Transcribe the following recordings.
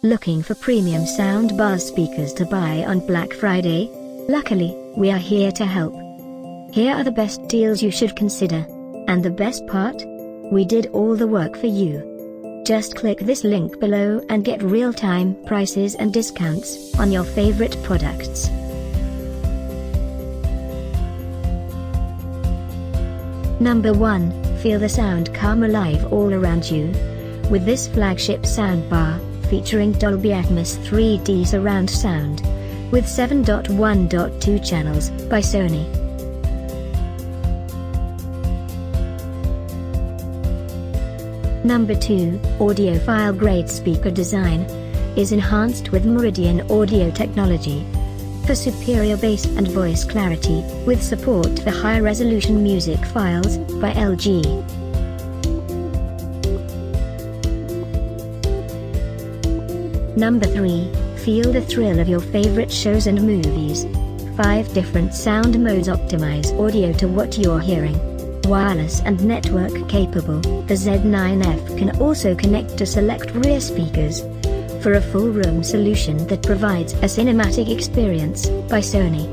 Looking for premium soundbar speakers to buy on Black Friday? Luckily, we are here to help. Here are the best deals you should consider. And the best part? We did all the work for you. Just click this link below and get real-time prices and discounts on your favorite products. Number 1. Feel the sound come alive all around you. With this flagship soundbar, featuring Dolby Atmos 3D surround sound, with 7.1.2 channels, by Sony. Number 2. Audiophile grade speaker design is enhanced with Meridian audio technology for superior bass and voice clarity, with support for high-resolution music files, by LG. Number 3. Feel the thrill of your favorite shows and movies. 5 different sound modes optimize audio to what you're hearing. Wireless and network capable, the Z9F can also connect to select rear speakers for a full room solution that provides a cinematic experience, by Sony.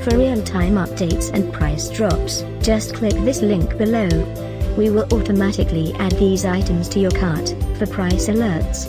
For real-time updates and price drops, just click this link below. We will automatically add these items to your cart for price alerts.